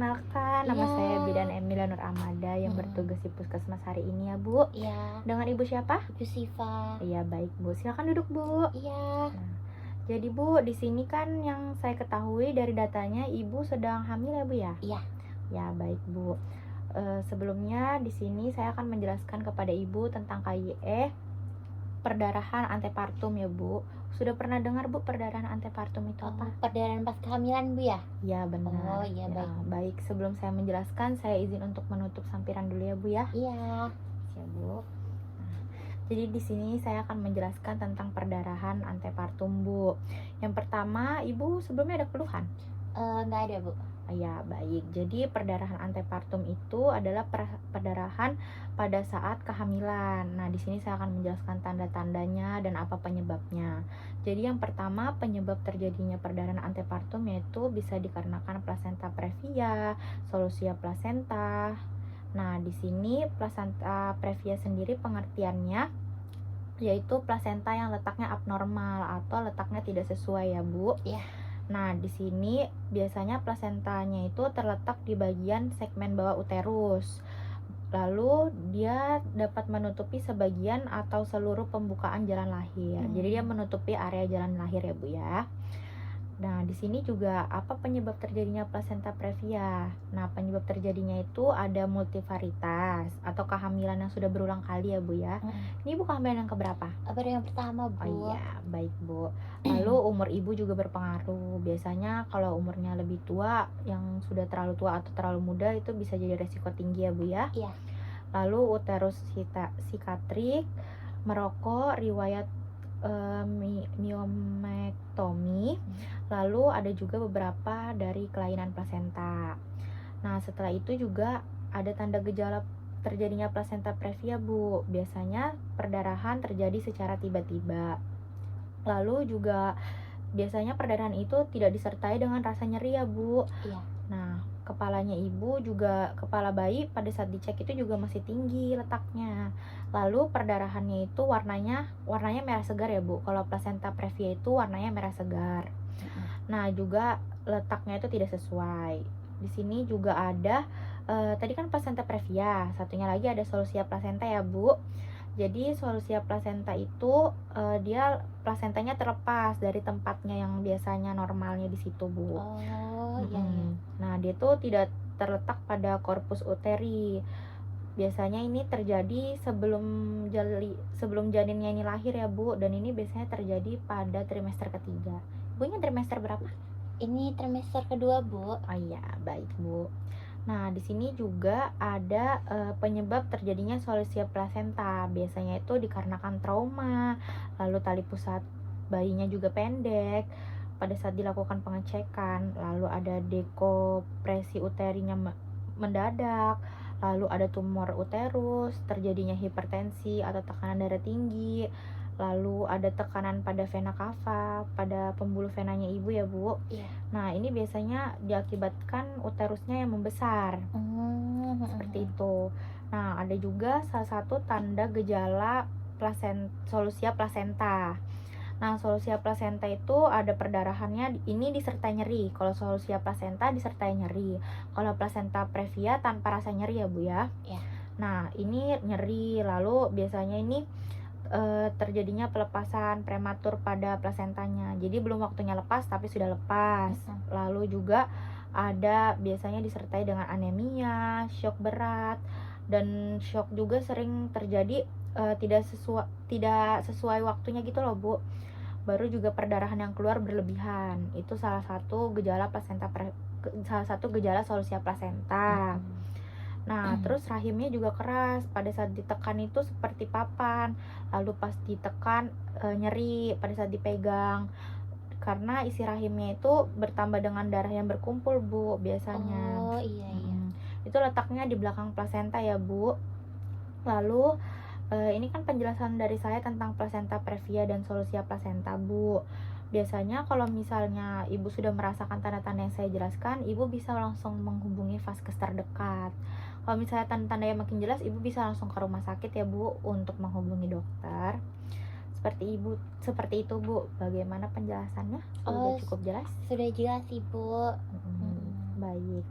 Perkenalkan, nama Iya. saya Bidan Emilia Nur Amada yang Mhm. bertugas di puskesmas hari ini ya Bu. Iya, Dengan Ibu siapa? Ibu Siva. Iya baik Bu, silakan duduk Bu. Iya. Nah, jadi Bu, di sini kan yang saya ketahui dari datanya Ibu sedang hamil ya Bu ya? Iya. Ya baik Bu. Sebelumnya di sini saya akan menjelaskan kepada Ibu tentang KYE perdarahan antepartum ya Bu. Sudah pernah dengar Bu perdarahan antepartum itu apa? Perdarahan pas kehamilan, Bu, ya? Ya benar. Oh, iya, Ya, baik. baik, sebelum saya menjelaskan, saya izin untuk menutup sampiran dulu ya Bu ya. Iya. Ya Bu. Nah, jadi di sini saya akan menjelaskan tentang perdarahan antepartum Bu. Yang pertama, Ibu sebelumnya ada keluhan? Nggak ada, Bu. Ya baik. Jadi perdarahan antepartum itu adalah perdarahan pada saat kehamilan. Nah, di sini saya akan menjelaskan tanda-tandanya dan apa penyebabnya. Jadi yang pertama, penyebab terjadinya perdarahan antepartum yaitu bisa dikarenakan plasenta previa, solusia plasenta. Nah, di sini plasenta previa sendiri pengertiannya yaitu plasenta yang letaknya abnormal atau letaknya tidak sesuai ya, Bu. Iya. Nah, di sini biasanya plasentanya itu terletak di bagian segmen bawah uterus. Lalu dia dapat menutupi sebagian atau seluruh pembukaan jalan lahir. Jadi dia menutupi area jalan lahir ya, Bu ya. Nah, di sini juga apa penyebab terjadinya plasenta previa? Nah, penyebab terjadinya itu ada multivaritas atau kehamilan yang sudah berulang kali ya, Bu ya. Ini Bu kehamilan yang keberapa? Baru yang pertama, Bu. Oh iya, baik Bu. Lalu umur ibu juga berpengaruh. Biasanya kalau umurnya lebih tua, yang sudah terlalu tua atau terlalu muda itu bisa jadi resiko tinggi ya Bu ya. Iya. Lalu uterus sikatrik, merokok, riwayat miomektomi, lalu ada juga beberapa dari kelainan plasenta. Nah, setelah itu juga ada tanda gejala terjadinya plasenta previa Bu. Biasanya perdarahan terjadi secara tiba-tiba. Lalu juga biasanya perdarahan itu tidak disertai dengan rasa nyeri ya Bu. Iya. Nah, kepalanya ibu juga, kepala bayi pada saat dicek itu juga masih tinggi letaknya. Lalu perdarahannya itu warnanya merah segar ya Bu. Kalau plasenta previa itu warnanya merah segar. Nah, juga letaknya itu tidak sesuai. Di sini juga ada tadi kan plasenta previa, satunya lagi ada solusia plasenta ya Bu. Jadi solusia plasenta itu dia plasentanya terlepas dari tempatnya yang biasanya normalnya di situ Bu. Oh, iya, iya. Nah, dia tuh tidak terletak pada korpus uteri. Biasanya ini terjadi sebelum janinnya ini lahir ya Bu, dan ini biasanya terjadi pada trimester ketiga. Bu ini trimester berapa? Ini trimester kedua, Bu. Oh iya, baik Bu. Nah, di sini juga ada penyebab terjadinya solusia plasenta. Biasanya itu dikarenakan trauma, lalu tali pusat bayinya juga pendek pada saat dilakukan pengecekan, lalu ada dekompresi uterinya mendadak, lalu ada tumor uterus, terjadinya hipertensi atau tekanan darah tinggi, lalu ada tekanan pada vena cava, pada pembuluh venanya ibu ya Bu. Iya. Nah, ini biasanya diakibatkan uterusnya yang membesar. Seperti itu. Nah, ada juga salah satu tanda gejala solusia plasenta. Nah, solusia plasenta itu ada perdarahannya, ini disertai nyeri. Kalau solusia plasenta disertai nyeri. Kalau plasenta previa tanpa rasa nyeri ya Bu ya. Iya. Nah, ini nyeri, lalu biasanya ini terjadinya pelepasan prematur pada plasentanya. Jadi belum waktunya lepas tapi sudah lepas. Lalu juga ada biasanya disertai dengan anemia, shock berat, dan shock juga sering terjadi tidak sesuai waktunya gitu loh Bu. Baru juga perdarahan yang keluar berlebihan. Itu salah satu gejala solusia plasenta. Nah, terus rahimnya juga keras, pada saat ditekan itu seperti papan, lalu pas ditekan nyeri pada saat dipegang, karena isi rahimnya itu bertambah dengan darah yang berkumpul Bu biasanya. Oh, iya, iya. Itu letaknya di belakang plasenta ya Bu. Lalu ini kan penjelasan dari saya tentang plasenta previa dan solusia plasenta Bu. Biasanya kalau misalnya ibu sudah merasakan tanda-tanda yang saya jelaskan, ibu bisa langsung menghubungi vaskes terdekat. Kalau misalnya tanda-tanda yang makin jelas, ibu bisa langsung ke rumah sakit ya Bu untuk menghubungi dokter. Seperti itu Bu. Bagaimana penjelasannya? Sudah cukup jelas? Sudah jelas, Ibu. Baik.